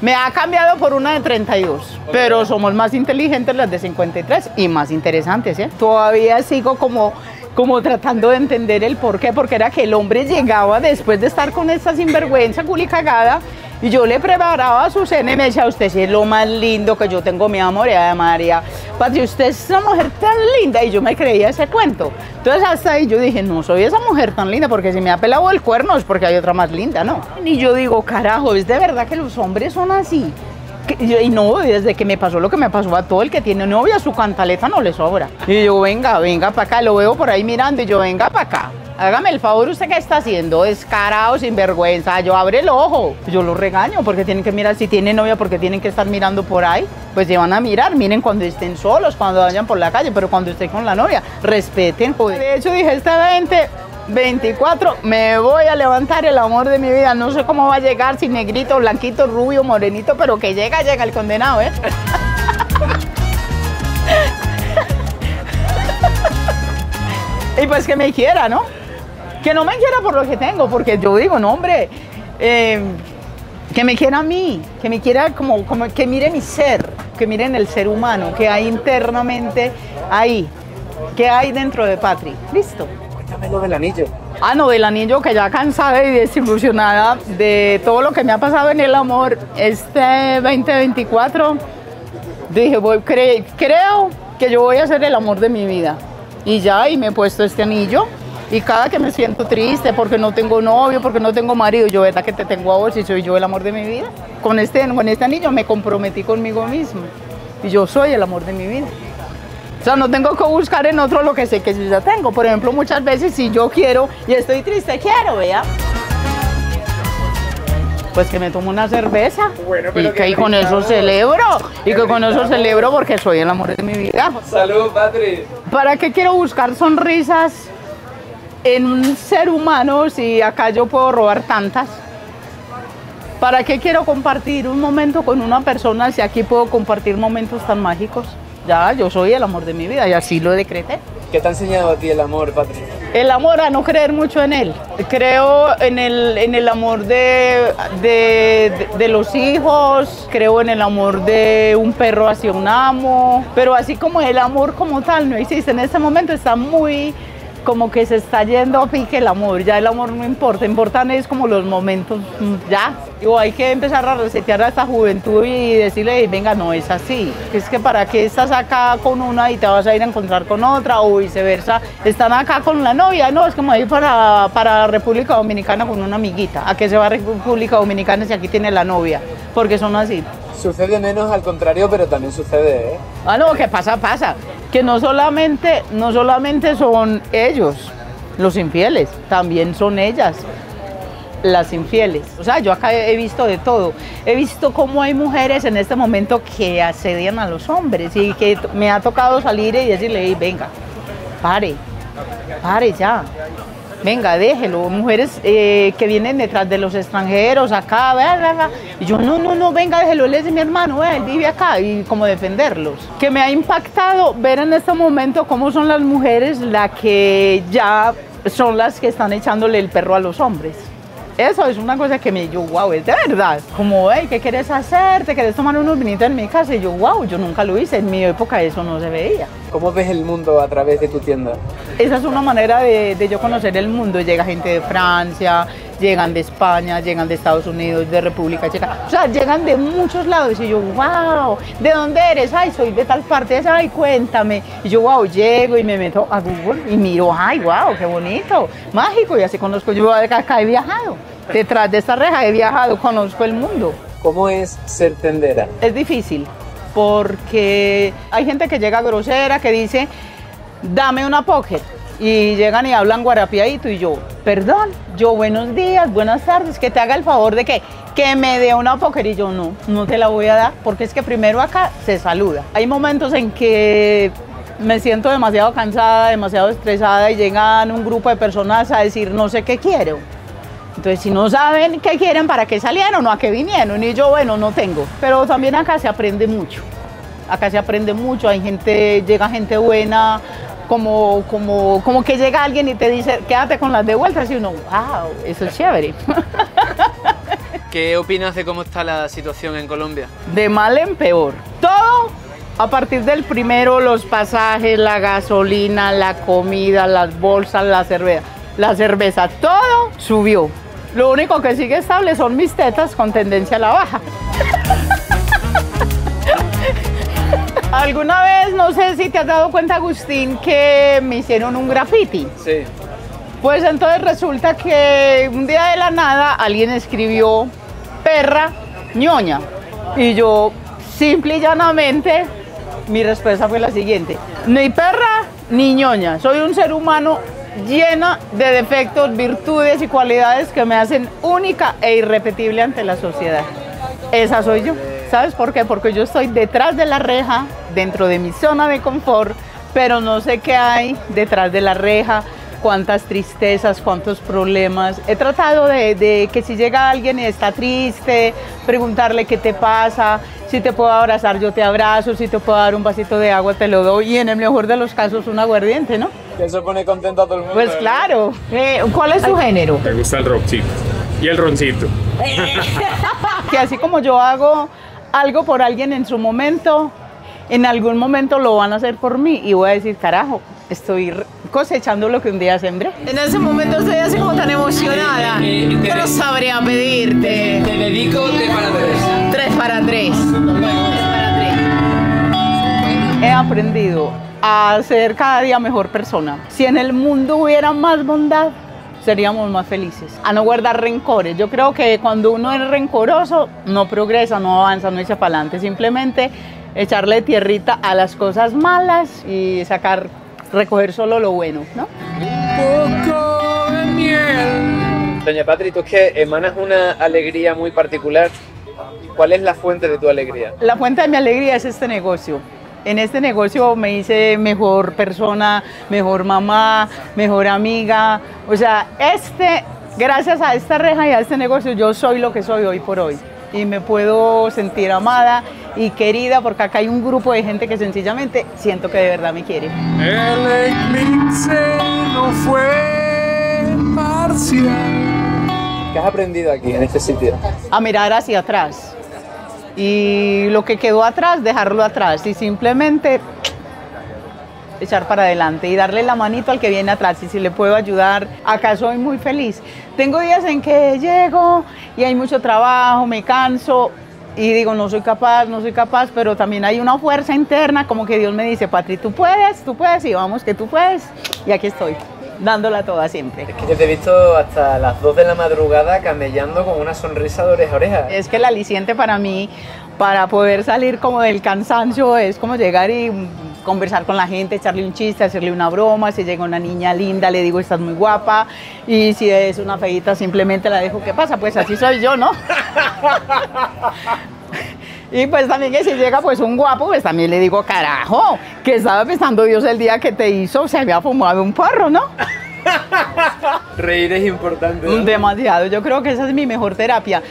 Me ha cambiado por una de 32, pero somos más inteligentes las de 53 y más interesantes, ¿eh? Todavía sigo como tratando de entender el por qué, porque era que el hombre llegaba después de estar con esta sinvergüenza culicagada y yo le preparaba su cena y me decía, usted sí es lo más lindo que yo tengo, mi amor, y de María, Patri, usted es una mujer tan linda, y yo me creía ese cuento. Entonces hasta ahí yo dije, no soy esa mujer tan linda, porque si me ha pelado el cuerno es porque hay otra más linda, ¿no? Y yo digo, carajo, ¿es de verdad que los hombres son así? Y no, desde que me pasó lo que me pasó a todo el que tiene novia, su cantaleta no le sobra. Y yo, venga para acá, lo veo por ahí mirando y yo, venga para acá. Hágame el favor, ¿usted qué está haciendo? Descarado, sinvergüenza. Yo abre el ojo. Yo lo regaño porque tienen que mirar si tienen novia, porque tienen que estar mirando por ahí. Pues se van a mirar, miren cuando estén solos, cuando vayan por la calle, pero cuando estén con la novia, respeten. De hecho, dije, esta 24, me voy a levantar el amor de mi vida. No sé cómo va a llegar, si negrito, blanquito, rubio, morenito, pero que llega el condenado, ¿eh? Y pues que me quiera, ¿no? Que no me quiera por lo que tengo, porque yo digo, no, hombre, que me quiera a mí, que me quiera como que mire mi ser, que miren el ser humano, que hay internamente ahí, que hay dentro de Patri. Listo. Cuéntame lo del anillo. Ah, no, del anillo, que ya cansada y desilusionada de todo lo que me ha pasado en el amor este 2024, dije, creo que yo voy a ser el amor de mi vida. Y ya, y me he puesto este anillo. Y cada que me siento triste porque no tengo novio, porque no tengo marido, yo, ¿verdad que te tengo a vos y soy yo el amor de mi vida? Con este anillo me comprometí conmigo mismo. Y yo soy el amor de mi vida. O sea, no tengo que buscar en otro lo que sé que yo ya tengo. Por ejemplo, muchas veces si yo quiero y estoy triste, quiero, vea. Pues que me tomo una cerveza, bueno, y que con eso celebro, y que con eso celebro porque soy el amor de mi vida. Salud, Patri. ¿Para qué quiero buscar sonrisas en un ser humano si acá yo puedo robar tantas? ¿Para qué quiero compartir un momento con una persona si aquí puedo compartir momentos tan mágicos? Ya, yo soy el amor de mi vida y así lo decreté. ¿Qué te ha enseñado a ti el amor, Patri? El amor, a no creer mucho en él. Creo en el amor de los hijos, creo en el amor de un perro hacia un amo, pero así como el amor como tal no existe. En este momento está muy, como que se está yendo a pique el amor, ya el amor no importa, importan es como los momentos, ya. Digo, hay que empezar a resetear a esta juventud y decirle, venga, no es así. Es que para qué estás acá con una y te vas a ir a encontrar con otra o viceversa. Están acá con la novia, no, es como ir para República Dominicana con una amiguita. ¿A qué se va a República Dominicana si aquí tiene la novia? Porque son así. Sucede menos al contrario, pero también sucede, ¿eh? Ah, no, que pasa. Que no solamente son ellos los infieles, también son ellas las infieles. O sea, yo acá he visto de todo. He visto cómo hay mujeres en este momento que asedian a los hombres y que me ha tocado salir y decirle, hey, venga, pare ya. Venga, déjelo. Mujeres que vienen detrás de los extranjeros acá, y yo, no, venga, déjelo, él es mi hermano, él vive acá, y como defenderlos. Que me ha impactado ver en este momento cómo son las mujeres las que ya son las que están echándole el perro a los hombres. Eso es una cosa que yo, wow, es de verdad. Como, hey, ¿qué quieres hacer? ¿Te quieres tomar unos vinitos en mi casa? Y yo, wow, yo nunca lo hice. En mi época eso no se veía. ¿Cómo ves el mundo a través de tu tienda? Esa es una manera de yo conocer el mundo. Llega gente de Francia, llegan de España, llegan de Estados Unidos, de República Checa. O sea, llegan de muchos lados. Y yo, wow, ¿de dónde eres? Ay, soy de tal parte. Ay, cuéntame. Y yo, wow, llego y me meto a Google y miro, ay, wow, qué bonito, mágico. Y así conozco, yo acá he viajado. Detrás de esta reja he viajado, conozco el mundo. ¿Cómo es ser tendera? Es difícil, porque hay gente que llega grosera, que dice, dame una pocket. Y llegan y hablan guarapiadito y yo, perdón, yo buenos días, buenas tardes, que te haga el favor de que me dé una pocket. Y yo, no te la voy a dar, porque es que primero acá se saluda. Hay momentos en que me siento demasiado cansada, demasiado estresada y llegan un grupo de personas a decir, no sé qué quiero. Entonces, si no saben qué quieren, ¿para qué salieron o a qué vinieron? Y yo, bueno, no tengo. Pero también acá se aprende mucho. Acá se aprende mucho. Hay gente, llega gente buena, como que llega alguien y te dice, quédate con las de vuelta. Y uno, wow, eso es chévere. ¿Qué opinas de cómo está la situación en Colombia? De mal en peor. Todo a partir del primero, los pasajes, la gasolina, la comida, las bolsas, la cerveza, todo subió. Lo único que sigue estable son mis tetas con tendencia a la baja. ¿Alguna vez, no sé si te has dado cuenta, Agustín, que me hicieron un graffiti? Sí. Pues entonces resulta que un día de la nada alguien escribió perra ñoña. Y yo, simple y llanamente, mi respuesta fue la siguiente: ni perra ni ñoña, soy un ser humano llena de defectos, virtudes y cualidades que me hacen única e irrepetible ante la sociedad. Esa soy yo. ¿Sabes por qué? Porque yo estoy detrás de la reja, dentro de mi zona de confort, pero no sé qué hay detrás de la reja, cuántas tristezas, cuántos problemas. He tratado de que si llega alguien y está triste, preguntarle qué te pasa, si te puedo abrazar yo te abrazo, si te puedo dar un vasito de agua te lo doy, y en el mejor de los casos un aguardiente, ¿no? Que eso pone contento a todo el mundo. Pues claro. ¿Cuál es su género? Me gusta el rockcito y el roncito. Que así como yo hago algo por alguien en su momento, en algún momento lo van a hacer por mí y voy a decir, carajo, estoy cosechando lo que un día sembré. En ese momento estoy así como tan emocionada. Yo no sabría pedirte. Te dedico 3 para 3. 3 para 3. He aprendido a ser cada día mejor persona. Si en el mundo hubiera más bondad, seríamos más felices. A no guardar rencores. Yo creo que cuando uno es rencoroso, no progresa, no avanza, no echa para adelante. Simplemente echarle tierrita a las cosas malas y recoger solo lo bueno, ¿no? Un poco de miel. Doña Patri, tú es que emanas una alegría muy particular. ¿Cuál es la fuente de tu alegría? La fuente de mi alegría es este negocio. En este negocio me hice mejor persona, mejor mamá, mejor amiga. O sea, gracias a esta reja y a este negocio, yo soy lo que soy hoy por hoy. Y me puedo sentir amada y querida porque acá hay un grupo de gente que sencillamente siento que de verdad me quiere. El eclipse no fue parcial. ¿Qué has aprendido aquí, en este sitio? A mirar hacia atrás. Y lo que quedó atrás, dejarlo atrás y simplemente echar para adelante y darle la manito al que viene atrás. Y si le puedo ayudar, acá soy muy feliz. Tengo días en que llego y hay mucho trabajo, me canso y digo, no soy capaz, pero también hay una fuerza interna como que Dios me dice, Patri, tú puedes, y vamos que tú puedes. Y aquí estoy, dándola toda siempre. Es que yo te he visto hasta las 2 de la madrugada camellando con una sonrisa de oreja a oreja. Es que el aliciente para mí, para poder salir como del cansancio, es como llegar y conversar con la gente, echarle un chiste, hacerle una broma. Si llega una niña linda, le digo, estás muy guapa. Y si es una feíta, simplemente la dejo, ¿qué pasa? Pues así soy yo, ¿no? Y pues también que si llega pues un guapo, pues también le digo, carajo, que estaba pensando Dios el día que te hizo, se había fumado un porro, ¿no? Reír es importante, ¿no? Demasiado, yo creo que esa es mi mejor terapia.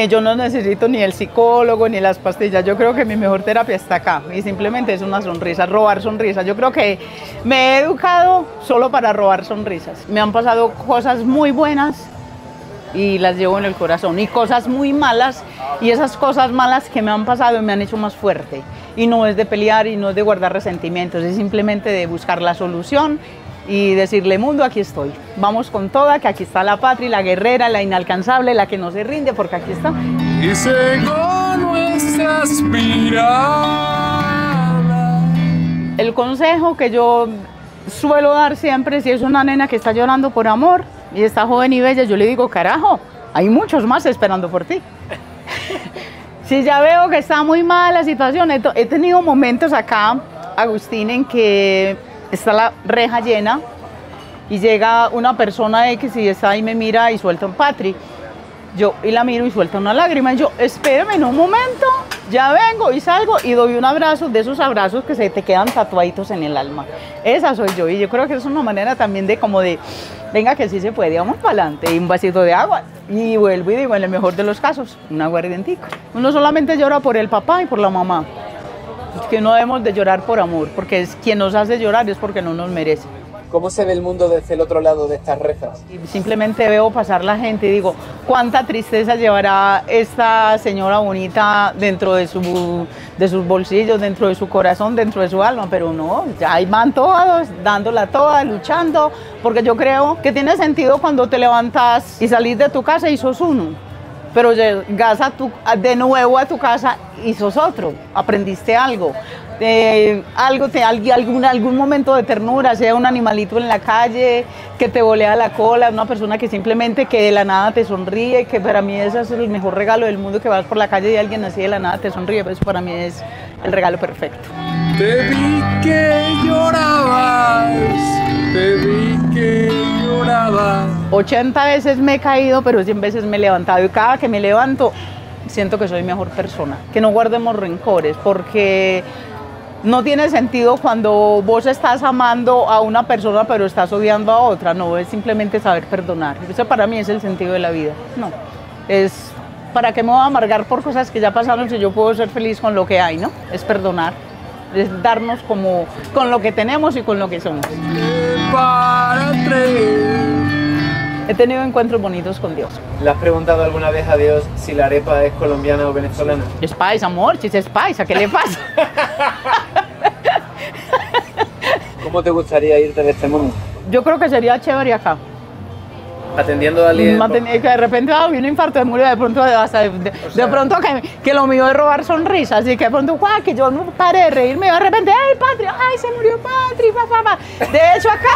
Yo no necesito ni el psicólogo ni las pastillas, yo creo que mi mejor terapia está acá y simplemente es una sonrisa, robar sonrisas. Yo creo que me he educado solo para robar sonrisas. Me han pasado cosas muy buenas y las llevo en el corazón, y cosas muy malas, y esas cosas malas que me han pasado me han hecho más fuerte. Y no es de pelear y no es de guardar resentimientos, es simplemente de buscar la solución y decirle, mundo, aquí estoy, vamos con toda, que aquí está la Patri, la guerrera, la inalcanzable, la que no se rinde, porque aquí está. Y cegó nuestras miradas. El consejo que yo suelo dar siempre, si es una nena que está llorando por amor y está joven y bella, yo le digo, carajo, hay muchos más esperando por ti. Si ya veo que está muy mala la situación, he tenido momentos acá, Agustín, en que está la reja llena y llega una persona X y está ahí, me mira y suelta un Patri. Yo y la miro y suelta una lágrima y yo, espérame en un momento, ya vengo y salgo y doy un abrazo, de esos abrazos que se te quedan tatuaditos en el alma. Esa soy yo y yo creo que es una manera también de como de, venga que sí se puede, vamos para adelante, y un vasito de agua y vuelvo y digo, en el mejor de los casos, un aguardientico. Uno solamente llora por el papá y por la mamá. Es que no debemos de llorar por amor, porque es quien nos hace llorar es porque no nos merece. ¿Cómo se ve el mundo desde el otro lado de estas rejas? Y simplemente veo pasar la gente y digo, cuánta tristeza llevará esta señora bonita dentro de sus bolsillos, dentro de su corazón, dentro de su alma, pero no, ya ahí van todos, dándola toda, luchando, porque yo creo que tiene sentido cuando te levantas y salís de tu casa y sos uno, pero llegas de nuevo a tu casa y sos otro, aprendiste algo. Algún momento de ternura, sea un animalito en la calle que te volea la cola, una persona que simplemente que de la nada te sonríe, que para mí ese es el mejor regalo del mundo, que vas por la calle y alguien así de la nada te sonríe, pues para mí es el regalo perfecto. Te vi que llorabas, te vi que llorabas. 80 veces me he caído, pero 100 veces me he levantado, y cada que me levanto siento que soy mejor persona. Que no guardemos rencores, porque no tiene sentido cuando vos estás amando a una persona pero estás odiando a otra. No, es simplemente saber perdonar. Eso para mí es el sentido de la vida. No, es ¿para qué me voy a amargar por cosas que ya pasaron si yo puedo ser feliz con lo que hay, no? Es perdonar, es darnos como con lo que tenemos y con lo que somos. Para tres. He tenido encuentros bonitos con Dios. ¿Le has preguntado alguna vez a Dios si la arepa es colombiana o venezolana? Es paisa, amor, si es paisa, ¿qué le pasa? ¿Cómo te gustaría irte de este mundo? Yo creo que sería chévere acá. Atendiendo a alguien. Que de repente vi un infarto de murió, de pronto hasta de pronto que lo mío es robar sonrisas, y que de pronto que yo no pare de reírme y de repente ¡ay, Patri! ¡Ay, se murió Patri! ¡Pa! De hecho acá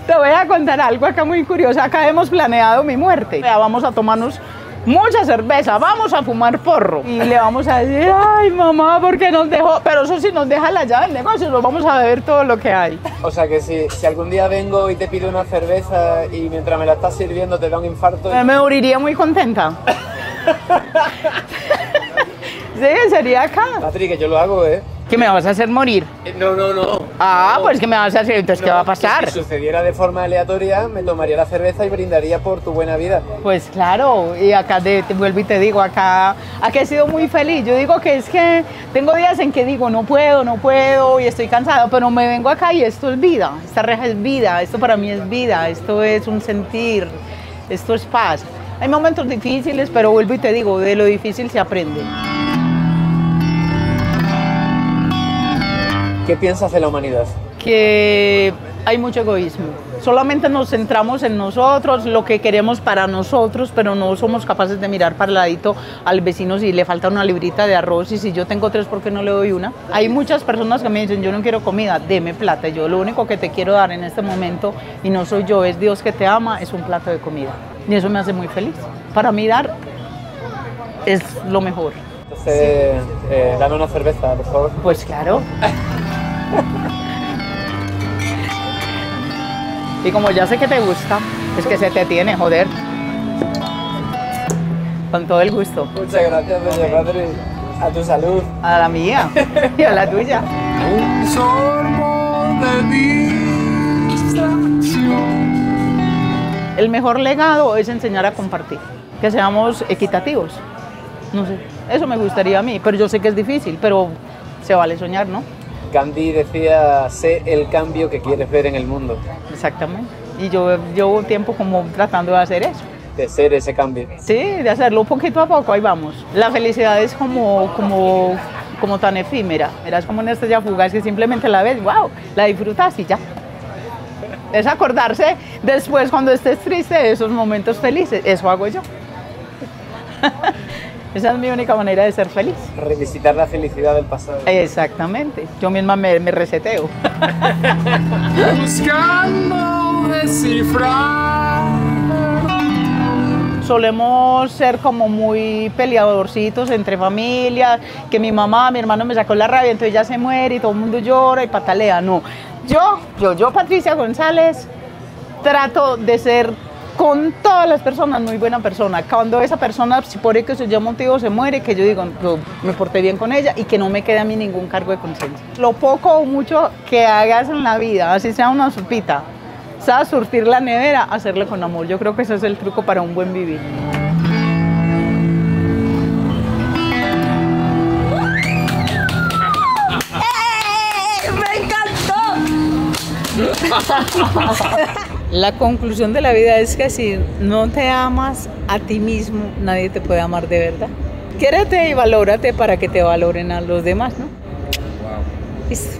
te voy a contar algo acá muy curioso. Acá hemos planeado mi muerte. Ya vamos a tomarnos mucha cerveza, vamos a fumar porro y le vamos a decir, ay mamá, ¿por qué nos dejó? Pero eso sí nos deja la llave del negocio, nos vamos a beber todo lo que hay. O sea que si algún día vengo y te pido una cerveza y mientras me la estás sirviendo te da un infarto... Me moriría muy contenta. Sí, sería acá. Patri, que yo lo hago, ¿eh? ¿Que me vas a hacer morir? No. Ah, No. pues que me vas a hacer, entonces ¿qué va a pasar? Si sucediera de forma aleatoria, me tomaría la cerveza y brindaría por tu buena vida. Pues claro, y acá te vuelvo y te digo, acá he sido muy feliz. Yo digo que es que tengo días en que digo, no puedo y estoy cansado, pero me vengo acá y esto es vida, esta reja es vida, esto para mí es vida, esto es un sentir, esto es paz. Hay momentos difíciles, pero vuelvo y te digo, de lo difícil se aprende. ¿Qué piensas de la humanidad? Que hay mucho egoísmo. Solamente nos centramos en nosotros, lo que queremos para nosotros, pero no somos capaces de mirar para el ladito al vecino si le falta una librita de arroz, y si yo tengo 3, ¿por qué no le doy una? Hay muchas personas que me dicen, yo no quiero comida, deme plata. Yo lo único que te quiero dar en este momento, y no soy yo, es Dios que te ama, es un plato de comida. Y eso me hace muy feliz. Para mí dar es lo mejor. Entonces, dame una cerveza, por favor. Pues claro. Y como ya sé que te gusta, es que se te tiene, joder. Con todo el gusto. Muchas gracias, doña Patri. A tu salud. A la mía y a la tuya. Un sorbo de distracción. El mejor legado es enseñar a compartir, que seamos equitativos. No sé, eso me gustaría a mí, pero yo sé que es difícil, pero se vale soñar, ¿no? Gandhi decía, sé el cambio que quieres ver en el mundo. Exactamente. Y yo llevo tiempo como tratando de hacer eso. De ser ese cambio. Sí, de hacerlo poquito a poco, ahí vamos. La felicidad es como tan efímera. Es como una estrella fugaz que simplemente la ves, wow, la disfrutas y ya. Es acordarse después, cuando estés triste, de esos momentos felices. Eso hago yo. Esa es mi única manera de ser feliz. Revisitar la felicidad del pasado. Exactamente. Yo misma me reseteo. Buscando descifrar. Solemos ser como muy peleadorcitos entre familias, que mi mamá, mi hermano me sacó la rabia, entonces ya se muere y todo el mundo llora y patalea. No, yo Patricia González, trato de ser con todas las personas muy buena persona. Cuando esa persona, si por X o Y motivo se muere, que yo digo, yo me porté bien con ella y que no me quede a mí ningún cargo de conciencia. Lo poco o mucho que hagas en la vida, así sea una sopita, sabes surtir la nevera, hacerlo con amor. Yo creo que ese es el truco para un buen vivir. ¡Me encantó! La conclusión de la vida es que si no te amas a ti mismo, nadie te puede amar de verdad. Quiérete y valórate para que te valoren a los demás, ¿no? Wow. Listo.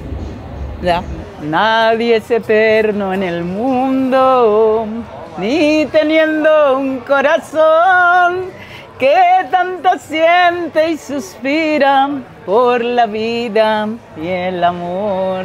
Ya. Nadie es eterno en el mundo, ni teniendo un corazón que tanto siente y suspira por la vida y el amor.